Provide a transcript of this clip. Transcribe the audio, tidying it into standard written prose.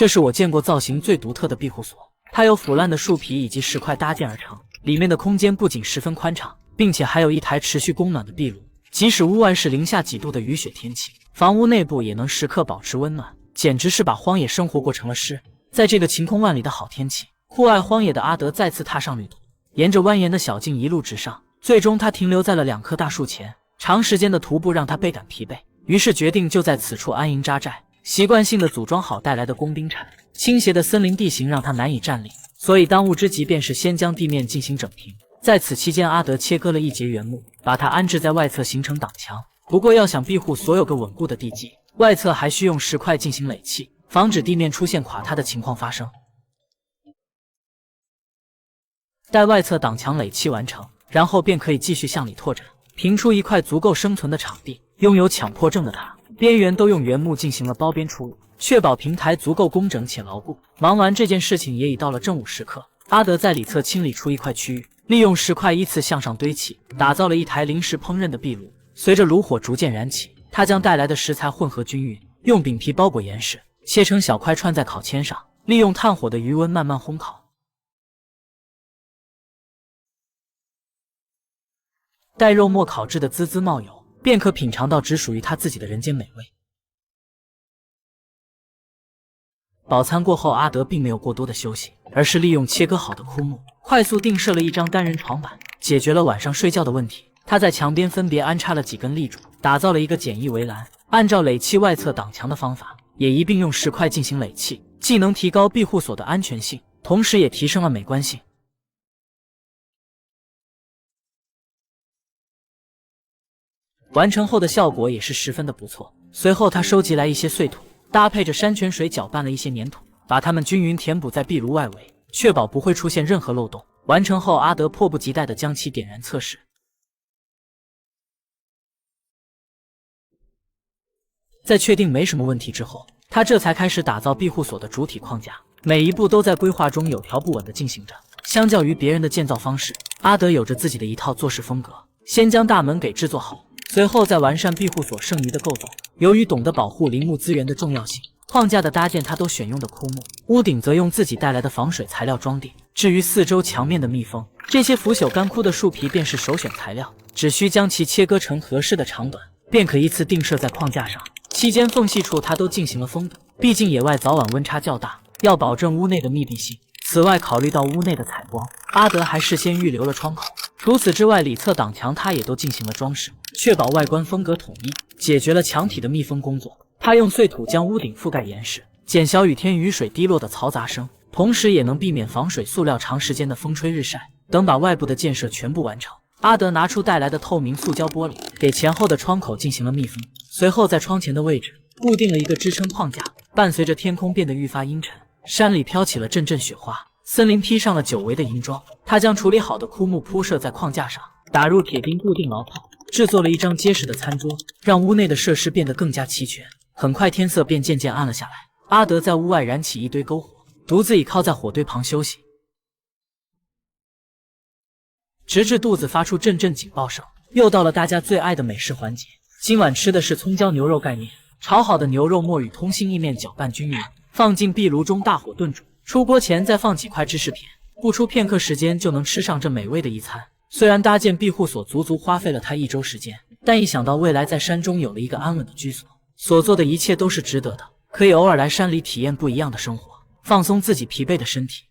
这是我见过造型最独特的庇护所，它由腐烂的树皮以及石块搭建而成，里面的空间不仅十分宽敞，并且还有一台持续供暖的壁炉。即使屋外是零下几度的雨雪天气，房屋内部也能时刻保持温暖，简直是把荒野生活过成了诗。在这个晴空万里的好天气，酷爱荒野的阿德再次踏上旅途，沿着蜿蜒的小径一路直上，最终他停留在了2棵大树前。长时间的徒步让他倍感疲惫，于是决定就在此处安营扎寨，习惯性的组装好带来的工兵铲。倾斜的森林地形让他难以站立，所以当务之急便是先将地面进行整平。在此期间，阿德切割了一截原木，把它安置在外侧形成挡墙。不过要想庇护所有个稳固的地基，外侧还需用石块进行垒砌，防止地面出现垮塌的情况发生。待外侧挡墙垒砌完成，然后便可以继续向里拓展，平出一块足够生存的场地。拥有强迫症的他，边缘都用原木进行了包边处理，确保平台足够工整且牢固。忙完这件事情，也已到了正午时刻。阿德在里侧清理出一块区域，利用石块依次向上堆起，打造了一台临时烹饪的壁炉。随着炉火逐渐燃起，他将带来的食材混合均匀，用饼皮包裹严实，切成小块串在烤签上，利用炭火的余温慢慢烘烤。待肉末烤制的滋滋冒油，便可品尝到只属于他自己的人间美味。饱餐过后，阿德并没有过多的休息，而是利用切割好的枯木，快速订设了一张单人床板，解决了晚上睡觉的问题。他在墙边分别安插了几根立柱，打造了一个简易围栏，按照垒砌外侧挡墙的方法，也一并用石块进行垒砌，既能提高庇护所的安全性，同时也提升了美观性。完成后的效果也是十分的不错。随后他收集来一些碎土，搭配着山泉水搅拌了一些粘土，把它们均匀填补在壁炉外围，确保不会出现任何漏洞。完成后，阿德迫不及待地将其点燃测试。在确定没什么问题之后，他这才开始打造庇护所的主体框架，每一步都在规划中有条不紊地进行着。相较于别人的建造方式，阿德有着自己的一套做事风格。先将大门给制作好，随后再完善庇护所剩余的构造。由于懂得保护林木资源的重要性，框架的搭建他都选用的枯木，屋顶则用自己带来的防水材料装订。至于四周墙面的密封，这些腐朽干枯的树皮便是首选材料，只需将其切割成合适的长短，便可依次钉设在框架上。期间缝隙处他都进行了封堵，毕竟野外早晚温差较大，要保证屋内的密闭性。此外，考虑到屋内的采光，阿德还事先预留了窗口。除此之外，里侧挡墙他也都进行了装饰，确保外观风格统一，解决了墙体的密封工作。他用碎土将屋顶覆盖严实，减小雨天雨水滴落的嘈杂声，同时也能避免防水塑料长时间的风吹日晒。等把外部的建设全部完成，阿德拿出带来的透明塑胶玻璃，给前后的窗口进行了密封。随后在窗前的位置固定了一个支撑框架。伴随着天空变得愈发阴沉，山里飘起了阵阵雪花，森林披上了久违的银装。他将处理好的枯木铺设在框架上，打入铁钉固定牢靠，制作了一张结实的餐桌，让屋内的设施变得更加齐全。很快天色便渐渐暗了下来，阿德在屋外燃起一堆篝火，独自倚靠在火堆旁休息，直至肚子发出阵阵警报声。又到了大家最爱的美食环节，今晚吃的是葱椒牛肉盖面。炒好的牛肉末与通心意面搅拌均匀，放进壁炉中大火炖煮。出锅前再放几块芝士片，不出片刻时间就能吃上这美味的一餐。虽然搭建庇护所足足花费了他1周时间，但一想到未来在山中有了一个安稳的居所，所做的一切都是值得的。可以偶尔来山里体验不一样的生活，放松自己疲惫的身体。